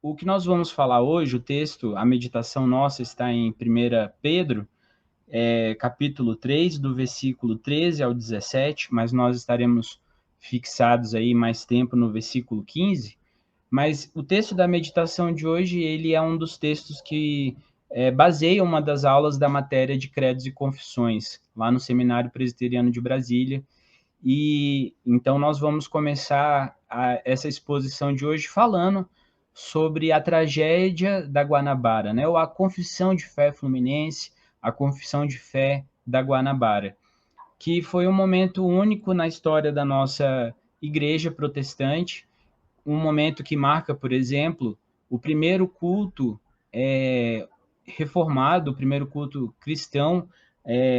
o que nós vamos falar hoje, o texto, a meditação nossa está em 1 Pedro, capítulo 3, do versículo 13 ao 17, mas nós estaremos fixados aí mais tempo no versículo 15. Mas o texto da meditação de hoje, ele é um dos textos que baseia uma das aulas da matéria de credos e confissões, lá no Seminário Presbiteriano de Brasília. E então nós vamos começar essa exposição de hoje falando sobre a tragédia da Guanabara, né? Ou a confissão de fé fluminense, a confissão de fé da Guanabara, que foi um momento único na história da nossa igreja protestante, um momento que marca, por exemplo, o primeiro culto reformado, o primeiro culto cristão,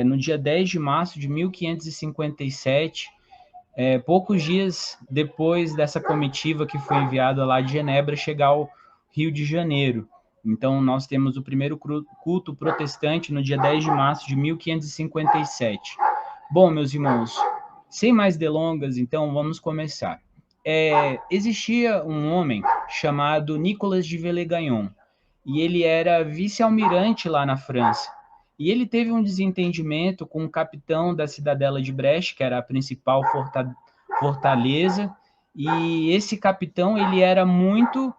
no dia 10 de março de 1557, poucos dias depois dessa comitiva que foi enviada lá de Genebra chegar ao Rio de Janeiro. Então, nós temos o primeiro culto protestante no dia 10 de março de 1557. Bom, meus irmãos, sem mais delongas, então, vamos começar. Existia um homem chamado Nicolas de Villegaignon, e ele era vice-almirante lá na França. E ele teve um desentendimento com o capitão da cidadela de Brest, que era a principal fortaleza, e esse capitão ele era muito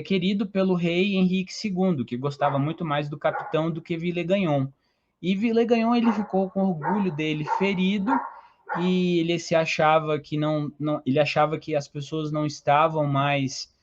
querido pelo rei Henrique II, que gostava muito mais do capitão do que Villegaignon. E Villegaignon ele ficou com orgulho dele ferido, e ele se achava que ele achava que as pessoas não estavam mais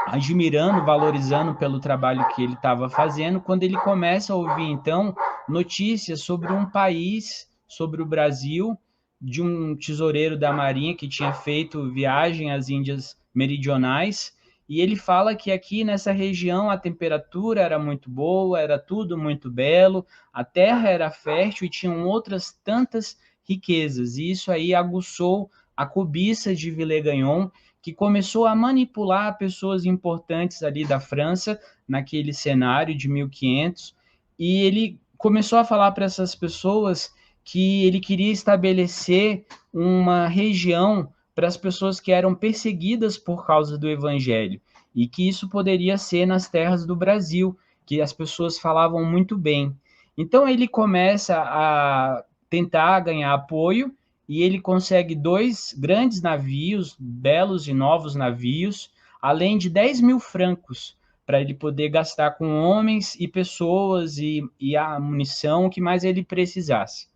admirando, valorizando pelo trabalho que ele estava fazendo, quando ele começa a ouvir, então, notícias sobre um país, sobre o Brasil, de um tesoureiro da Marinha que tinha feito viagem às Índias Meridionais, e ele fala que aqui nessa região a temperatura era muito boa, era tudo muito belo, a terra era fértil e tinham outras tantas riquezas, e isso aí aguçou a cobiça de Villegaignon, que começou a manipular pessoas importantes ali da França, naquele cenário de 1500, e ele começou a falar para essas pessoas que ele queria estabelecer uma região para as pessoas que eram perseguidas por causa do evangelho, e que isso poderia ser nas terras do Brasil, que as pessoas falavam muito bem. Então ele começa a tentar ganhar apoio, e ele consegue 2 grandes navios, belos e novos navios, além de 10 mil francos, para ele poder gastar com homens e pessoas e a munição que mais ele precisasse.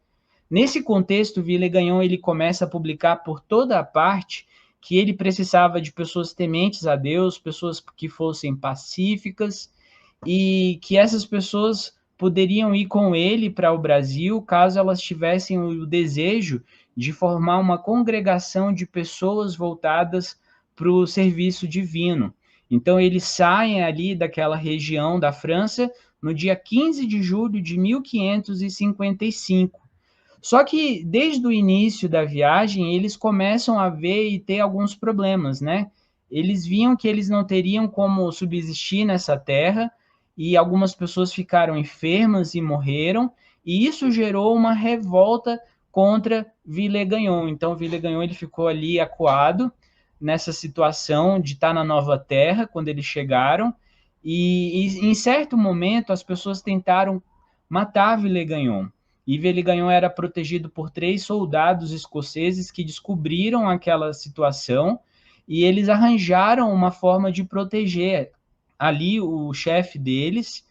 Nesse contexto, Villegaignon ele começa a publicar por toda a parte que ele precisava de pessoas tementes a Deus, pessoas que fossem pacíficas, e que essas pessoas poderiam ir com ele para o Brasil caso elas tivessem o desejo de formar uma congregação de pessoas voltadas para o serviço divino. Então, eles saem ali daquela região da França no dia 15 de julho de 1555. Só que, desde o início da viagem, eles começam a ver e ter alguns problemas, né? Eles viam que eles não teriam como subsistir nessa terra, e algumas pessoas ficaram enfermas e morreram, e isso gerou uma revolta contra Villegaignon. Então, Villegaignon ele ficou ali acuado nessa situação de estar na nova terra, quando eles chegaram, e em certo momento as pessoas tentaram matar Villegaignon. E Villegaignon era protegido por 3 soldados escoceses que descobriram aquela situação, e eles arranjaram uma forma de proteger ali o chefe deles,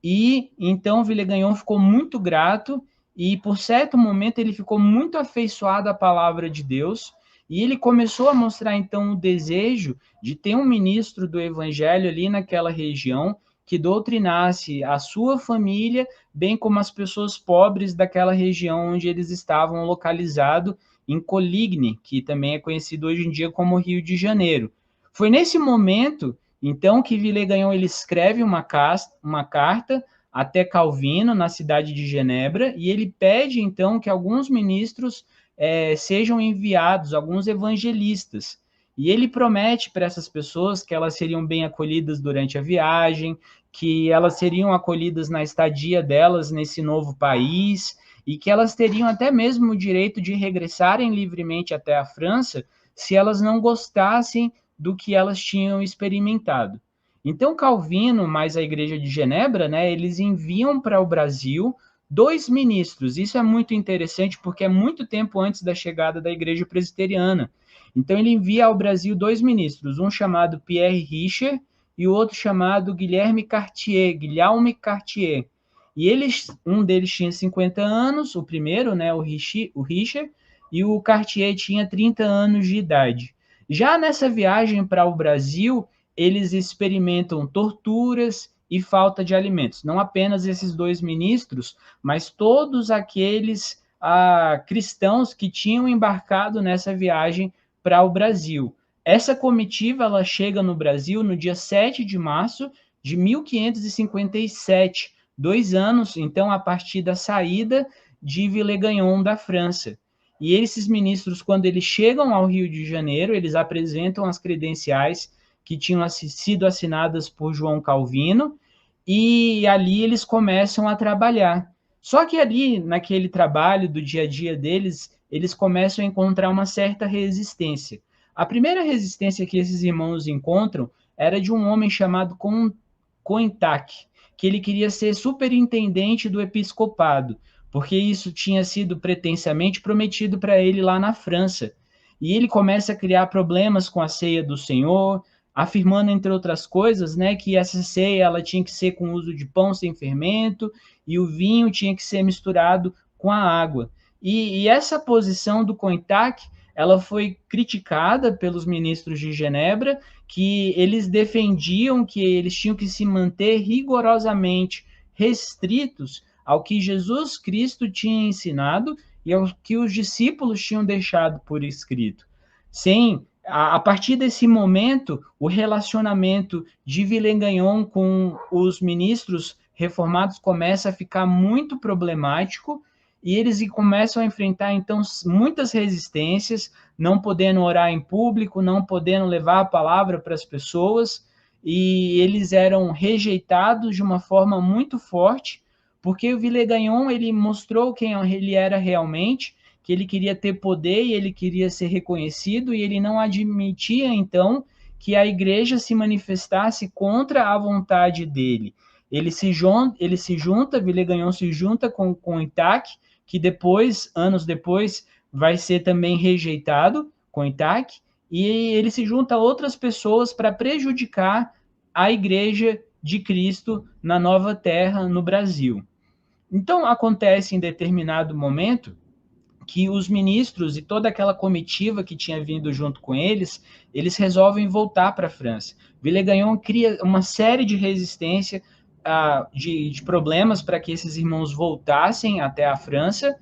e então Villegaignon ficou muito grato, e por certo momento ele ficou muito afeiçoado à palavra de Deus, e ele começou a mostrar então o desejo de ter um ministro do evangelho ali naquela região, que doutrinasse a sua família, bem como as pessoas pobres daquela região onde eles estavam localizados, em Coligny, que também é conhecido hoje em dia como Rio de Janeiro. Foi nesse momento então que Villegaignon ele escreve uma carta até Calvino, na cidade de Genebra, e ele pede então que alguns ministros sejam enviados, alguns evangelistas. E ele promete para essas pessoas que elas seriam bem acolhidas durante a viagem, que elas seriam acolhidas na estadia delas nesse novo país, e que elas teriam até mesmo o direito de regressarem livremente até a França, se elas não gostassem do que elas tinham experimentado. Então, Calvino, mais a Igreja de Genebra, né, eles enviam para o Brasil 2 ministros. Isso é muito interessante, porque é muito tempo antes da chegada da Igreja Presbiteriana. Então, ele envia ao Brasil 2 ministros, um chamado Pierre Richer e o outro chamado Guilherme Cartier. E um deles tinha 50 anos, o primeiro, né, o Richer, e o Cartier tinha 30 anos de idade. Já nessa viagem para o Brasil, eles experimentam torturas e falta de alimentos. Não apenas esses 2 ministros, mas todos aqueles cristãos que tinham embarcado nessa viagem para o Brasil. Essa comitiva ela chega no Brasil no dia 7 de março de 1557, 2 anos, então, a partir da saída de Villegagnon da França. E esses ministros, quando eles chegam ao Rio de Janeiro, eles apresentam as credenciais que tinham sido assinadas por João Calvino, e ali eles começam a trabalhar. Só que ali, naquele trabalho do dia a dia deles, eles começam a encontrar uma certa resistência. A primeira resistência que esses irmãos encontram era de um homem chamado Cointac, que ele queria ser superintendente do episcopado, porque isso tinha sido pretensamente prometido para ele lá na França. E ele começa a criar problemas com a ceia do Senhor, afirmando, entre outras coisas, né, que essa ceia ela tinha que ser com uso de pão sem fermento e o vinho tinha que ser misturado com a água. E essa posição do Cointac, ela foi criticada pelos ministros de Genebra, que eles defendiam que eles tinham que se manter rigorosamente restritos ao que Jesus Cristo tinha ensinado e ao que os discípulos tinham deixado por escrito. Sem a partir desse momento, o relacionamento de Villegagnon com os ministros reformados começa a ficar muito problemático e eles começam a enfrentar, então, muitas resistências, não podendo orar em público, não podendo levar a palavra para as pessoas, e eles eram rejeitados de uma forma muito forte, porque o Villegagnon, ele mostrou quem ele era realmente, que ele queria ter poder e ele queria ser reconhecido, e ele não admitia, então, que a igreja se manifestasse contra a vontade dele. Ele se junta, Villegagnon se junta com Itac, que depois, anos depois, vai ser também rejeitado com Itac, e ele se junta a outras pessoas para prejudicar a igreja de Cristo na Nova Terra, no Brasil. Então, acontece em determinado momento que os ministros e toda aquela comitiva que tinha vindo junto com eles, eles resolvem voltar para a França. Villegagnon cria uma série de resistência, de problemas para que esses irmãos voltassem até a França,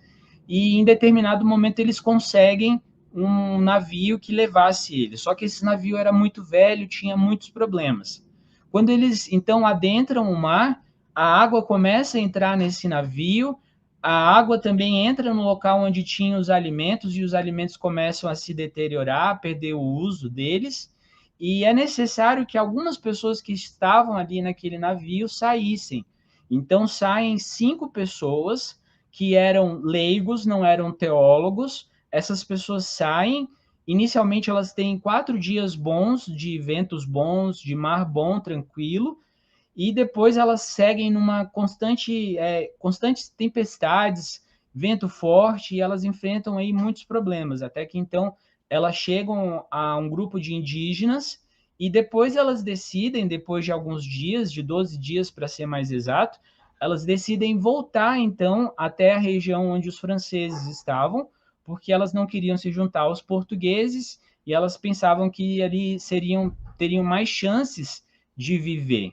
e em determinado momento eles conseguem um navio que levasse eles. Só que esse navio era muito velho, tinha muitos problemas. Quando eles, então, adentram o mar, a água começa a entrar nesse navio, a água também entra no local onde tinham os alimentos, e os alimentos começam a se deteriorar, a perder o uso deles, e é necessário que algumas pessoas que estavam ali naquele navio saíssem. Então saem 5 pessoas que eram leigos, não eram teólogos. Essas pessoas saem, inicialmente elas têm 4 dias bons, de ventos bons, de mar bom, tranquilo, e depois elas seguem numa constantes tempestades, vento forte, e elas enfrentam aí muitos problemas, até que então elas chegam a um grupo de indígenas, e depois elas decidem, depois de alguns dias, de 12 dias para ser mais exato, elas decidem voltar então até a região onde os franceses estavam, porque elas não queriam se juntar aos portugueses, e elas pensavam que ali teriam mais chances de viver.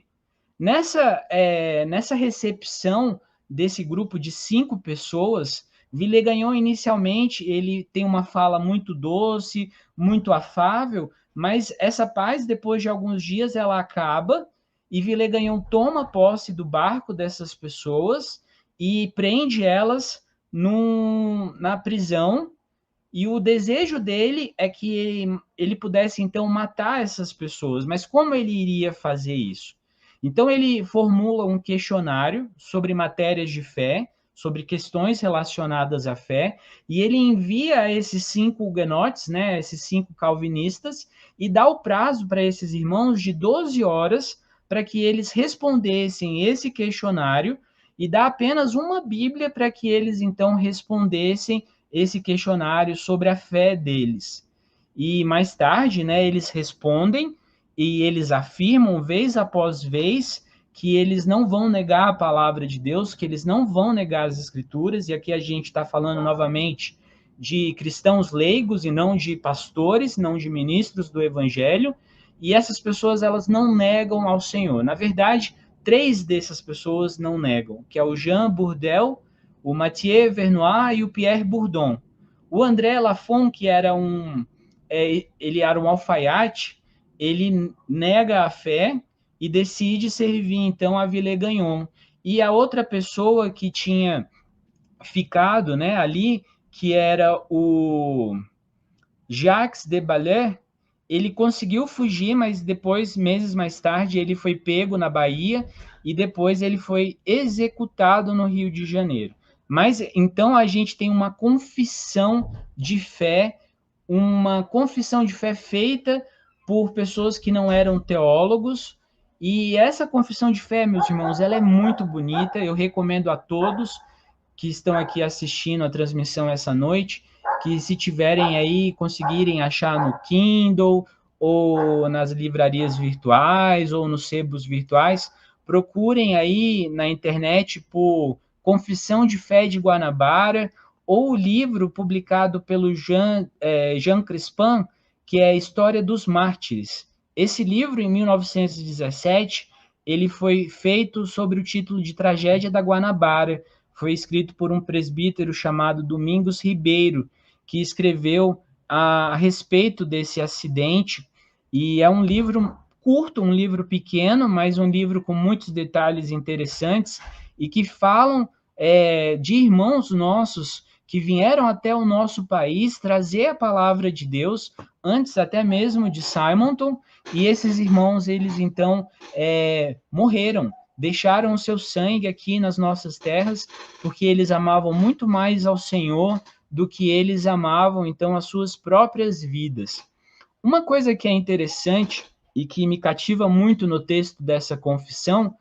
Nessa recepção desse grupo de 5 pessoas, Villegagnon inicialmente ele tem uma fala muito doce, muito afável, mas essa paz, depois de alguns dias, ela acaba e Villegagnon toma posse do barco dessas pessoas e prende elas na prisão, e o desejo dele é que ele pudesse, então, matar essas pessoas. Mas como ele iria fazer isso? Então, ele formula um questionário sobre matérias de fé, sobre questões relacionadas à fé, e ele envia esses 5 huguenotes, né, esses 5 calvinistas, e dá o prazo para esses irmãos de 12 horas para que eles respondessem esse questionário, e dá apenas uma Bíblia para que eles então respondessem esse questionário sobre a fé deles. E mais tarde, né, eles respondem e eles afirmam vez após vez que eles não vão negar a palavra de Deus, que eles não vão negar as escrituras, e aqui a gente está falando novamente de cristãos leigos e não de pastores, não de ministros do evangelho, e essas pessoas elas não negam ao Senhor. Na verdade, 3 dessas pessoas não negam, que é o Jean Bourdel, o Mathieu Vernois e o Pierre Bourdon. O André Lafon, que era ele era um alfaiate, ele nega a fé e decide servir então a Villegagnon. E a outra pessoa que tinha ficado, né, ali, que era o Jacques de Ballet, ele conseguiu fugir, mas depois, meses mais tarde, ele foi pego na Bahia e depois ele foi executado no Rio de Janeiro. Mas então a gente tem uma confissão de fé feita por pessoas que não eram teólogos, e essa confissão de fé, meus irmãos, ela é muito bonita, eu recomendo a todos que estão aqui assistindo a transmissão essa noite, que se tiverem aí, conseguirem achar no Kindle, ou nas livrarias virtuais, ou nos sebos virtuais, procurem aí na internet por Confissão de Fé de Guanabara, ou o livro publicado pelo Jean Crispin, que é a História dos Mártires. Esse livro, em 1917, ele foi feito sobre o título de Tragédia da Guanabara. Foi escrito por um presbítero chamado Domingos Ribeiro, que escreveu a respeito desse acidente, e é um livro curto, um livro pequeno, mas um livro com muitos detalhes interessantes, e que falam de irmãos nossos que vieram até o nosso país trazer a palavra de Deus, antes até mesmo de Simonton, e esses irmãos, eles então morreram, deixaram o seu sangue aqui nas nossas terras, porque eles amavam muito mais ao Senhor do que eles amavam, então, as suas próprias vidas. Uma coisa que é interessante e que me cativa muito no texto dessa confissão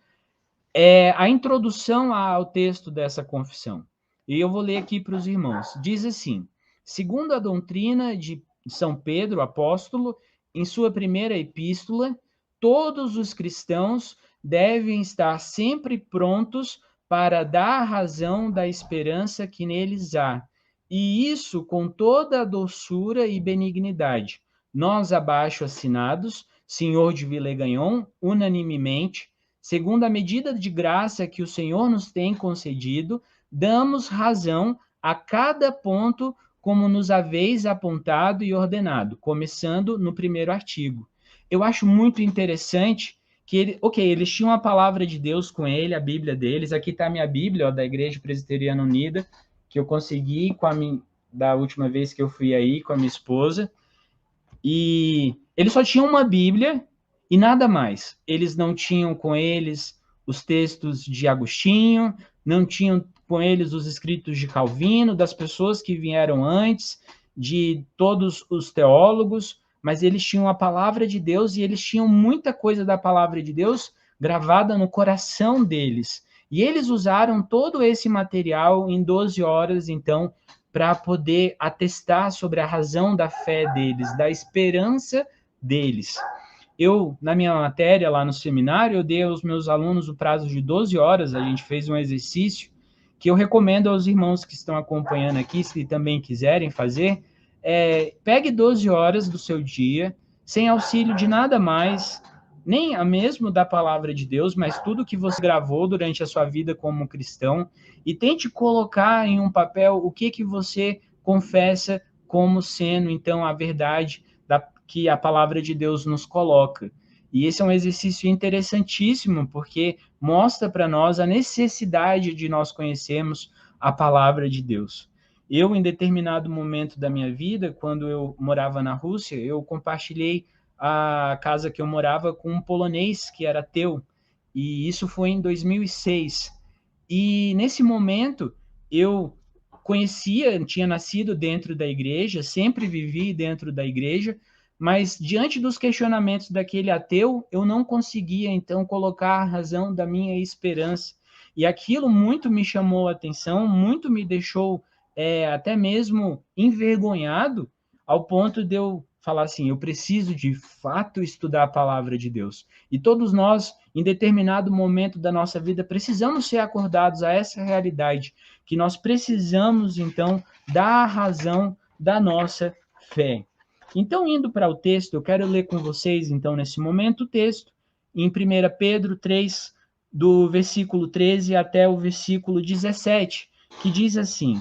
é a introdução ao texto dessa confissão. E eu vou ler aqui para os irmãos. Diz assim: segundo a doutrina de São Pedro, apóstolo, em sua primeira epístola, todos os cristãos devem estar sempre prontos para dar a razão da esperança que neles há, e isso com toda a doçura e benignidade. Nós, abaixo assinados, senhor de Villegagnon, unanimemente, segundo a medida de graça que o Senhor nos tem concedido, damos razão a cada ponto como nos haveis apontado e ordenado, começando no primeiro artigo. Eu acho muito interessante que eles tinham a palavra de Deus com ele, a Bíblia deles. Aqui está a minha Bíblia, ó, da Igreja Presbiteriana Unida, que eu consegui da última vez que eu fui aí com a minha esposa. E eles só tinham uma Bíblia e nada mais. Eles não tinham com eles os textos de Agostinho, não tinham com eles os escritos de Calvino, das pessoas que vieram antes, de todos os teólogos, mas eles tinham a palavra de Deus e eles tinham muita coisa da palavra de Deus gravada no coração deles. E eles usaram todo esse material em 12 horas, então, para poder atestar sobre a razão da fé deles, da esperança deles. Eu, na minha matéria lá no seminário, eu dei aos meus alunos o prazo de 12 horas, a gente fez um exercício que eu recomendo aos irmãos que estão acompanhando aqui, se também quiserem fazer, pegue 12 horas do seu dia, sem auxílio de nada mais, nem a mesmo da palavra de Deus, mas tudo que você gravou durante a sua vida como cristão, e tente colocar em um papel o que você confessa como sendo, então, a verdade que a palavra de Deus nos coloca. E esse é um exercício interessantíssimo, porque mostra para nós a necessidade de nós conhecermos a palavra de Deus. Eu, em determinado momento da minha vida, quando eu morava na Rússia, eu compartilhei a casa que eu morava com um polonês que era ateu, e isso foi em 2006. E nesse momento, eu conhecia, tinha nascido dentro da igreja, sempre vivi dentro da igreja, mas diante dos questionamentos daquele ateu, eu não conseguia, então, colocar a razão da minha esperança. E aquilo muito me chamou a atenção, muito me deixou até mesmo envergonhado, ao ponto de eu falar assim, eu preciso de fato estudar a palavra de Deus. E todos nós, em determinado momento da nossa vida, precisamos ser acordados a essa realidade, que nós precisamos, então, dar a razão da nossa fé. Então, indo para o texto, eu quero ler com vocês, então, nesse momento, o texto, em 1 Pedro 3, do versículo 13 até o versículo 17, que diz assim: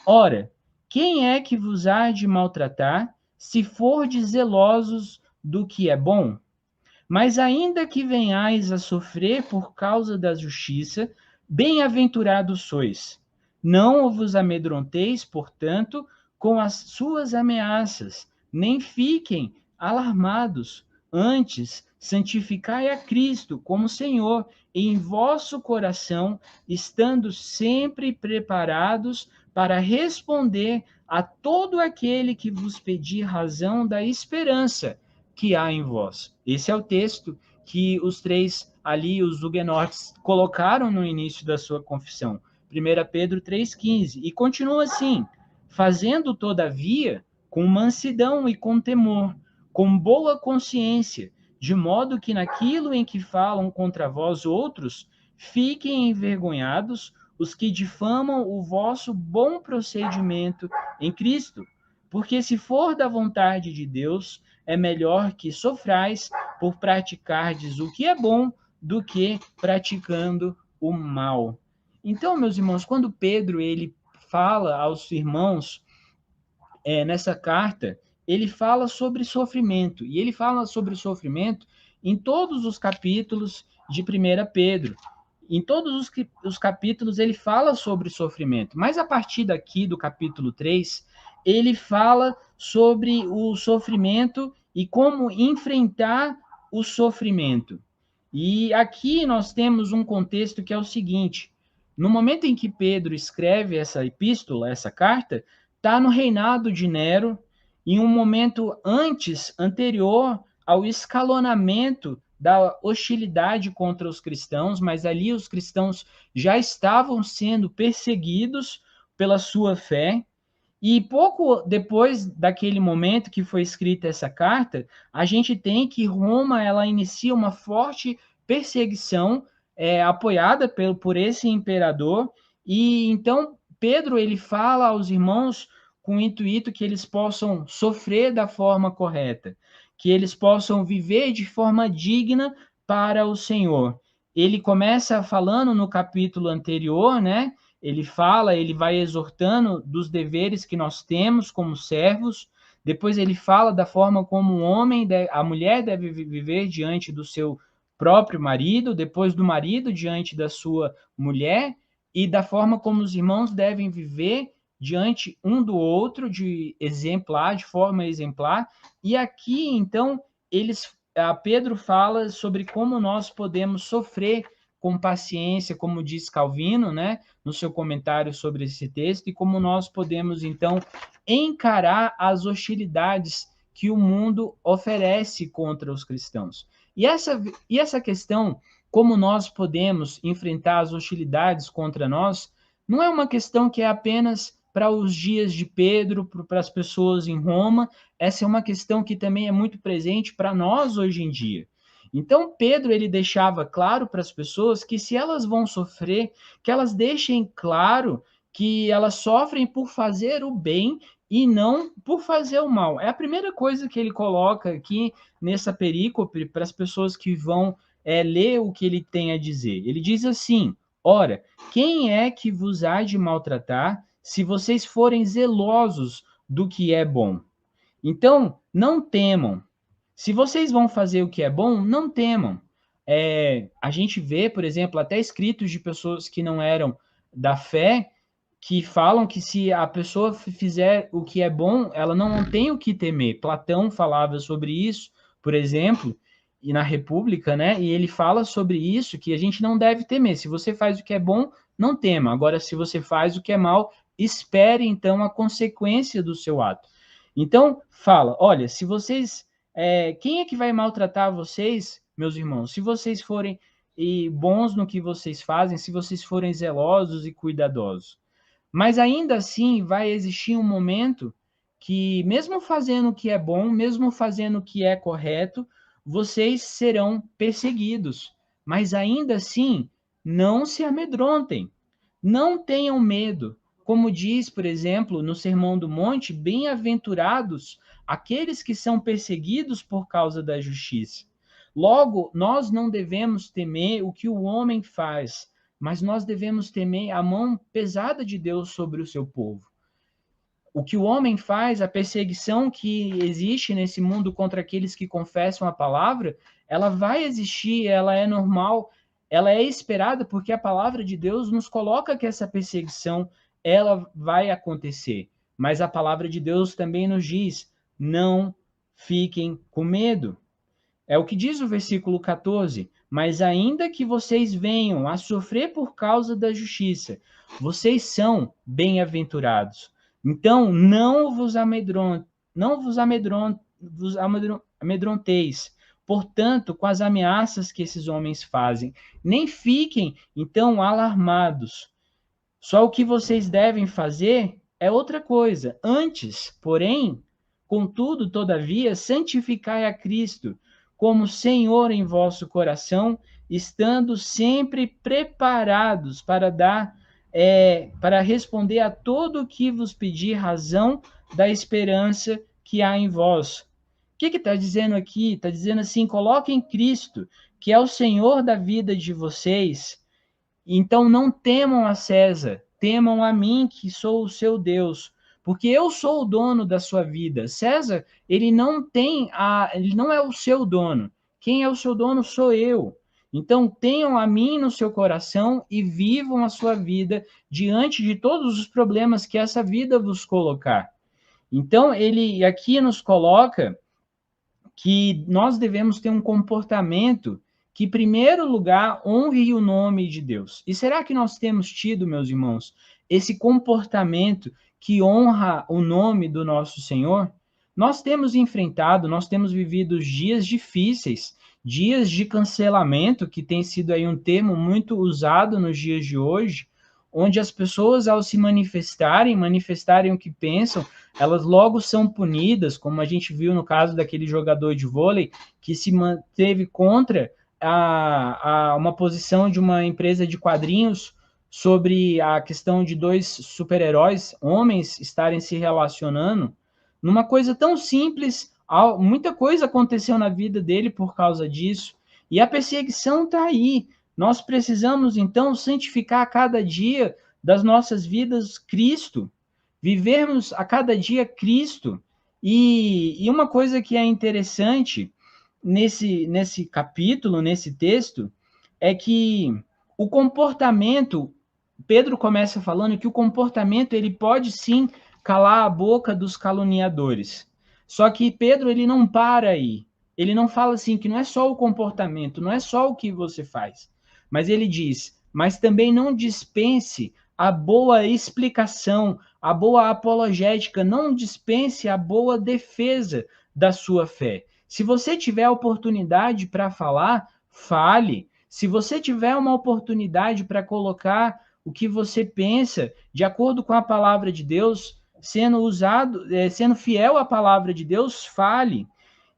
Ora, quem é que vos há de maltratar, se fordes zelosos do que é bom? Mas ainda que venhais a sofrer por causa da justiça, bem-aventurados sois. Não vos amedronteis, portanto, com as suas ameaças, nem fiquem alarmados. Antes, santificai a Cristo como Senhor em vosso coração, estando sempre preparados para responder a todo aquele que vos pedir razão da esperança que há em vós. Esse é o texto que os três ali, os huguenotes, colocaram no início da sua confissão. 1 Pedro 3,15. E continua assim: fazendo, todavia, com mansidão e com temor, com boa consciência, de modo que naquilo em que falam contra vós outros, fiquem envergonhados os que difamam o vosso bom procedimento em Cristo. Porque se for da vontade de Deus, é melhor que sofrais por praticardes o que é bom do que praticando o mal. Então, meus irmãos, quando Pedro ele fala aos irmãos nessa carta, ele fala sobre sofrimento, e ele fala sobre sofrimento em todos os capítulos de 1 Pedro. Em todos os capítulos ele fala sobre sofrimento, mas a partir daqui do capítulo 3, ele fala sobre o sofrimento e como enfrentar o sofrimento. E aqui nós temos um contexto que é o seguinte: no momento em que Pedro escreve essa epístola, essa carta, está no reinado de Nero, em um momento anterior ao escalonamento da hostilidade contra os cristãos, mas ali os cristãos já estavam sendo perseguidos pela sua fé. E pouco depois daquele momento que foi escrita essa carta, a gente tem que Roma ela inicia uma forte perseguição apoiada por esse imperador. E então Pedro ele fala aos irmãos com o intuito que eles possam sofrer da forma correta, que eles possam viver de forma digna para o Senhor. Ele começa falando no capítulo anterior, né? Ele vai exortando dos deveres que nós temos como servos. Depois ele fala da forma como a mulher deve viver diante do seu próprio marido, depois do marido diante da sua mulher, e da forma como os irmãos devem viver diante um do outro, de forma exemplar. E aqui, então, Pedro fala sobre como nós podemos sofrer com paciência, como diz Calvino, né, no seu comentário sobre esse texto, e como nós podemos, então, encarar as hostilidades que o mundo oferece contra os cristãos. E essa questão, como nós podemos enfrentar as hostilidades contra nós, não é uma questão que é apenas para os dias de Pedro, para as pessoas em Roma, essa é uma questão que também é muito presente para nós hoje em dia. Então, Pedro ele deixava claro para as pessoas que se elas vão sofrer, que elas deixem claro que elas sofrem por fazer o bem e não por fazer o mal. É a primeira coisa que ele coloca aqui nessa perícope para as pessoas que vão ler o que ele tem a dizer. Ele diz assim: ora, quem é que vos há de maltratar se vocês forem zelosos do que é bom? Então, não temam. Se vocês vão fazer o que é bom, não temam. A gente vê, por exemplo, até escritos de pessoas que não eram da fé, que falam que se a pessoa fizer o que é bom, ela não tem o que temer. Platão falava sobre isso, por exemplo, e na República, né? E ele fala sobre isso, que a gente não deve temer. Se você faz o que é bom, não tema. Agora, se você faz o que é mal, espere, então, a consequência do seu ato. Então, fala, olha, se vocês... quem é que vai maltratar vocês, meus irmãos? Se vocês forem bons no que vocês fazem, se vocês forem zelosos e cuidadosos. Mas ainda assim vai existir um momento que, mesmo fazendo o que é bom, mesmo fazendo o que é correto, vocês serão perseguidos. Mas ainda assim, não se amedrontem, não tenham medo. Como diz, por exemplo, no Sermão do Monte, bem-aventurados aqueles que são perseguidos por causa da justiça. Logo, nós não devemos temer o que o homem faz, mas nós devemos temer a mão pesada de Deus sobre o seu povo. O que o homem faz, a perseguição que existe nesse mundo contra aqueles que confessam a palavra, ela vai existir, ela é normal, ela é esperada, porque a palavra de Deus nos coloca que essa perseguição, ela vai acontecer. Mas a palavra de Deus também nos diz, não fiquem com medo. É o que diz o versículo 14. Mas ainda que vocês venham a sofrer por causa da justiça, vocês são bem-aventurados. Então, amedronteis, portanto, com as ameaças que esses homens fazem. Nem fiquem, então, alarmados. Só o que vocês devem fazer é outra coisa. Antes, porém, contudo, todavia, santificai a Cristo como Senhor em vosso coração, estando sempre preparados para responder a todo o que vos pedir razão da esperança que há em vós. O que está dizendo aqui? Está dizendo assim, coloquem Cristo, que é o Senhor da vida de vocês. Então não temam a César, temam a mim, que sou o seu Deus, porque eu sou o dono da sua vida. César, ele não é o seu dono. Quem é o seu dono sou eu. Então tenham a mim no seu coração e vivam a sua vida diante de todos os problemas que essa vida vos colocar. Então ele aqui nos coloca que nós devemos ter um comportamento que, em primeiro lugar, honre o nome de Deus. E será que nós temos tido, meus irmãos, esse comportamento que honra o nome do nosso Senhor? Nós temos enfrentado, nós temos vivido dias difíceis, dias de cancelamento, que tem sido aí um termo muito usado nos dias de hoje, onde as pessoas, ao se manifestarem o que pensam, elas logo são punidas, como a gente viu no caso daquele jogador de vôlei que se manteve contra uma posição de uma empresa de quadrinhos sobre a questão de dois super-heróis, homens, estarem se relacionando, numa coisa tão simples, muita coisa aconteceu na vida dele por causa disso, e a perseguição está aí. Nós precisamos, então, santificar a cada dia das nossas vidas Cristo, vivermos a cada dia Cristo. E uma coisa que é interessante nesse capítulo, nesse texto, é que o comportamento, Pedro começa falando que o comportamento ele pode sim calar a boca dos caluniadores. Só que Pedro ele não para aí. Ele não fala assim que não é só o comportamento, não é só o que você faz. Mas ele diz, mas também não dispense a boa explicação, a boa apologética, não dispense a boa defesa da sua fé. Se você tiver oportunidade para falar, fale. Se você tiver uma oportunidade para colocar o que você pensa de acordo com a palavra de Deus, sendo fiel à palavra de Deus, fale.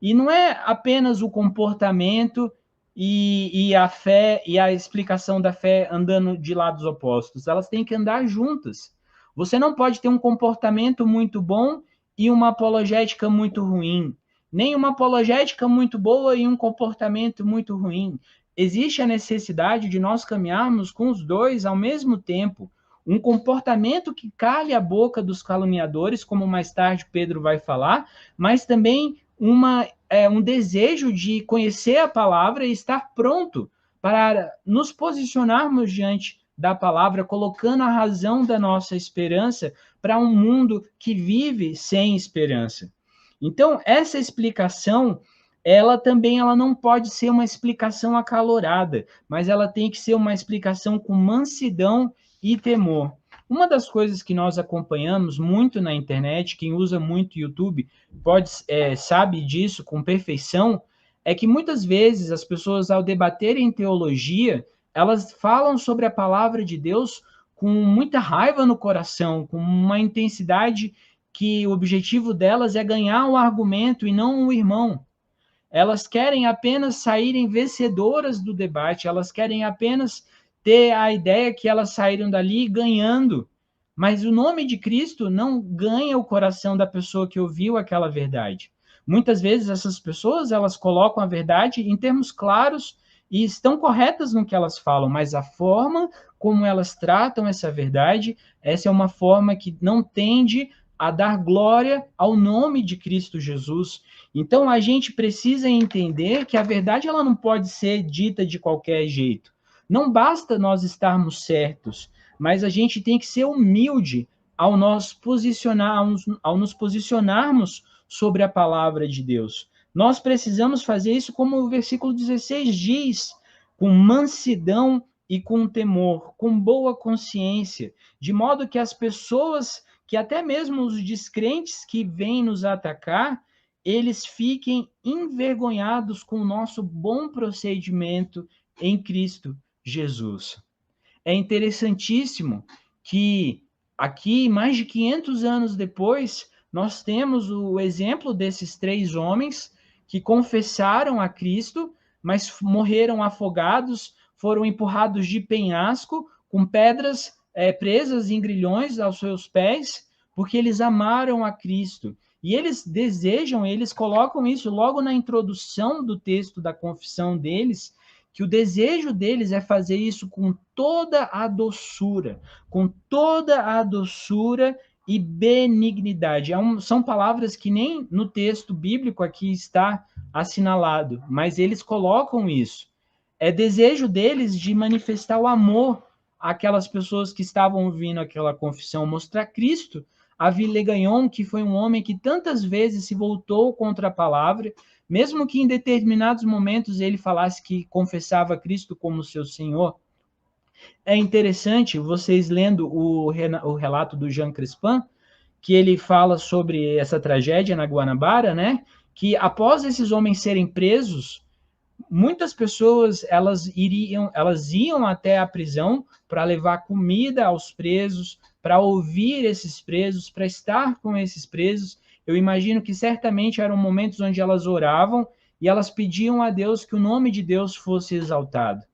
E não é apenas o comportamento e a fé e a explicação da fé andando de lados opostos, elas têm que andar juntas. Você não pode ter um comportamento muito bom e uma apologética muito ruim, nem uma apologética muito boa e um comportamento muito ruim. Existe a necessidade de nós caminharmos com os dois ao mesmo tempo. Um comportamento que cale a boca dos caluniadores, como mais tarde Pedro vai falar, mas também um desejo de conhecer a palavra e estar pronto para nos posicionarmos diante da palavra, colocando a razão da nossa esperança para um mundo que vive sem esperança. Então, essa explicação, ela não pode ser uma explicação acalorada, mas ela tem que ser uma explicação com mansidão e temor. Uma das coisas que nós acompanhamos muito na internet, quem usa muito YouTube sabe disso com perfeição, é que muitas vezes as pessoas, ao debaterem teologia, elas falam sobre a palavra de Deus com muita raiva no coração, com uma intensidade que o objetivo delas é ganhar um argumento e não o irmão. Elas querem apenas saírem vencedoras do debate, elas querem apenas ter a ideia que elas saíram dali ganhando. Mas o nome de Cristo não ganha o coração da pessoa que ouviu aquela verdade. Muitas vezes essas pessoas, elas colocam a verdade em termos claros e estão corretas no que elas falam, mas a forma como elas tratam essa verdade, essa é uma forma que não tende a dar glória ao nome de Cristo Jesus. Então a gente precisa entender que a verdade ela não pode ser dita de qualquer jeito. Não basta nós estarmos certos, mas a gente tem que ser humilde ao nos posicionarmos sobre a palavra de Deus. Nós precisamos fazer isso como o versículo 16 diz, com mansidão e com temor, com boa consciência, de modo que as pessoas, que até mesmo os descrentes que vêm nos atacar, eles fiquem envergonhados com o nosso bom procedimento em Cristo Jesus. É interessantíssimo que aqui, mais de 500 anos depois, nós temos o exemplo desses 3 homens que confessaram a Cristo, mas morreram afogados, foram empurrados de penhasco, com pedras presas em grilhões aos seus pés, porque eles amaram a Cristo. E eles colocam isso logo na introdução do texto da confissão deles, que o desejo deles é fazer isso com toda a doçura e benignidade. São palavras que nem no texto bíblico aqui está assinalado, mas eles colocam isso. É desejo deles de manifestar o amor àquelas pessoas que estavam ouvindo aquela confissão, mostrar Cristo a Villegagnon, que foi um homem que tantas vezes se voltou contra a palavra, mesmo que em determinados momentos ele falasse que confessava Cristo como seu Senhor. É interessante, vocês lendo o relato do Jean Crespin, que ele fala sobre essa tragédia na Guanabara, né? Que após esses homens serem presos, muitas pessoas elas iam até a prisão para levar comida aos presos, para ouvir esses presos, para estar com esses presos. Eu imagino que certamente eram momentos onde elas oravam e elas pediam a Deus que o nome de Deus fosse exaltado.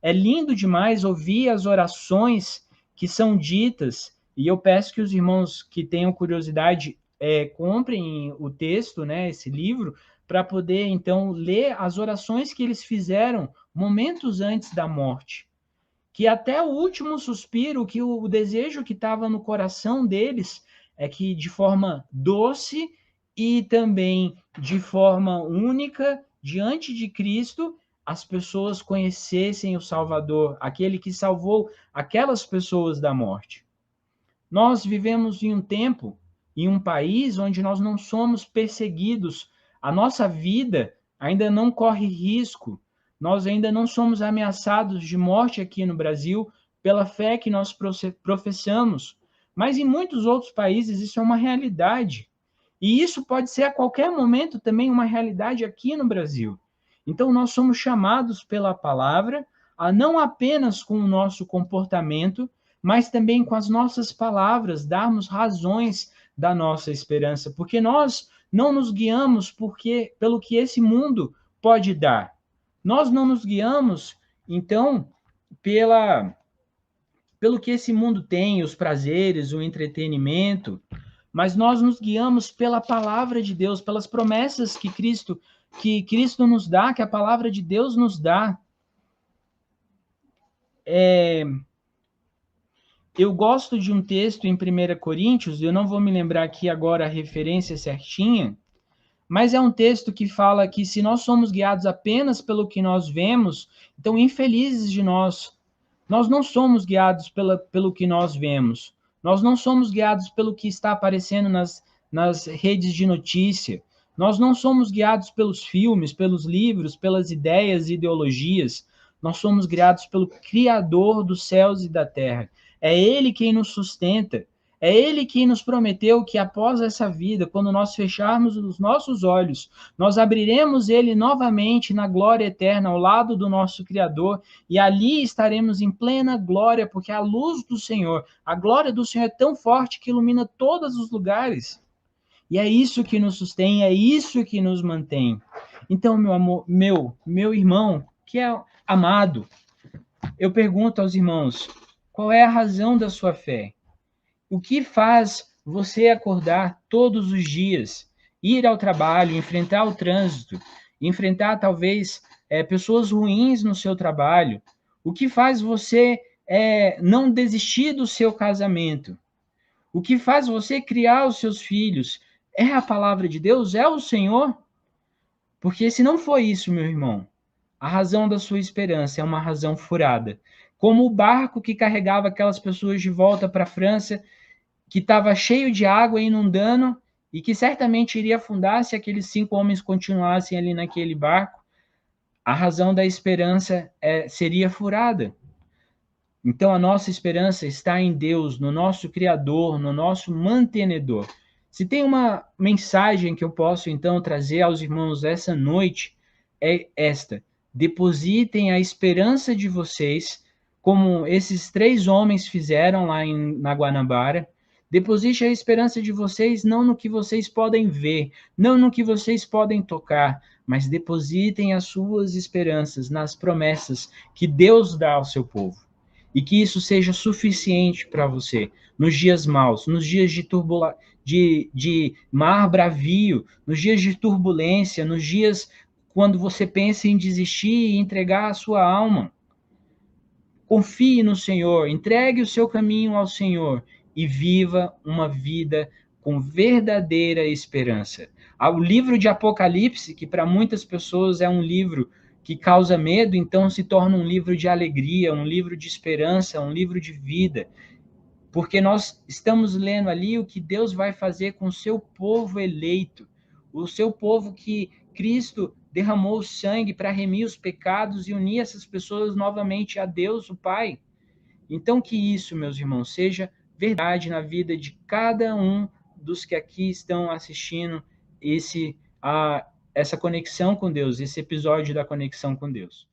É lindo demais ouvir as orações que são ditas, e eu peço que os irmãos que tenham curiosidade comprem o texto, né, esse livro, para poder, então, ler as orações que eles fizeram momentos antes da morte. Que até o último suspiro, que o desejo que estava no coração deles é que, de forma doce e também de forma única, diante de Cristo, as pessoas conhecessem o Salvador, aquele que salvou aquelas pessoas da morte. Nós vivemos em um tempo, em um país onde nós não somos perseguidos, a nossa vida ainda não corre risco, nós ainda não somos ameaçados de morte aqui no Brasil pela fé que nós professamos, mas em muitos outros países isso é uma realidade. E isso pode ser a qualquer momento também uma realidade aqui no Brasil. Então nós somos chamados pela palavra a não apenas com o nosso comportamento, mas também com as nossas palavras darmos razões da nossa esperança, porque nós não nos guiamos pelo que esse mundo pode dar. Nós não nos guiamos, então, pelo que esse mundo tem, os prazeres, o entretenimento, mas nós nos guiamos pela palavra de Deus, pelas promessas que Cristo nos dá, que a palavra de Deus nos dá. Eu gosto de um texto em 1 Coríntios, eu não vou me lembrar aqui agora a referência certinha, mas é um texto que fala que se nós somos guiados apenas pelo que nós vemos, então infelizes de nós. Nós não somos guiados pelo que nós vemos. Nós não somos guiados pelo que está aparecendo nas redes de notícia. Nós não somos guiados pelos filmes, pelos livros, pelas ideias e ideologias. Nós somos guiados pelo Criador dos céus e da terra. É Ele quem nos sustenta. É Ele quem nos prometeu que após essa vida, quando nós fecharmos os nossos olhos, nós abriremos Ele novamente na glória eterna ao lado do nosso Criador, e ali estaremos em plena glória, porque a luz do Senhor, a glória do Senhor é tão forte que ilumina todos os lugares. E é isso que nos sustém, é isso que nos mantém. Então, meu amor, meu irmão, que é amado, eu pergunto aos irmãos, qual é a razão da sua fé? O que faz você acordar todos os dias, ir ao trabalho, enfrentar o trânsito, enfrentar talvez pessoas ruins no seu trabalho? O que faz você não desistir do seu casamento? O que faz você criar os seus filhos? É a palavra de Deus? É o Senhor? Porque se não for isso, meu irmão, a razão da sua esperança é uma razão furada. Como o barco que carregava aquelas pessoas de volta para a França, que estava cheio de água inundando e que certamente iria afundar se aqueles 5 homens continuassem ali naquele barco, a razão da esperança seria furada. Então a nossa esperança está em Deus, no nosso Criador, no nosso mantenedor. Se tem uma mensagem que eu posso então trazer aos irmãos essa noite, é esta: depositem a esperança de vocês, como esses 3 homens fizeram lá na Guanabara. Deposite a esperança de vocês não no que vocês podem ver, não no que vocês podem tocar, mas depositem as suas esperanças nas promessas que Deus dá ao seu povo. E que isso seja suficiente para você nos dias maus, nos dias de mar bravio, nos dias de turbulência, nos dias quando você pensa em desistir e entregar a sua alma. Confie no Senhor, entregue o seu caminho ao Senhor e viva uma vida com verdadeira esperança. O livro de Apocalipse, que para muitas pessoas é um livro que causa medo, então se torna um livro de alegria, um livro de esperança, um livro de vida, porque nós estamos lendo ali o que Deus vai fazer com o seu povo eleito, o seu povo que Cristo derramou o sangue para remir os pecados e unir essas pessoas novamente a Deus, o Pai. Então que isso, meus irmãos, seja verdade na vida de cada um dos que aqui estão assistindo essa conexão com Deus, esse episódio da conexão com Deus.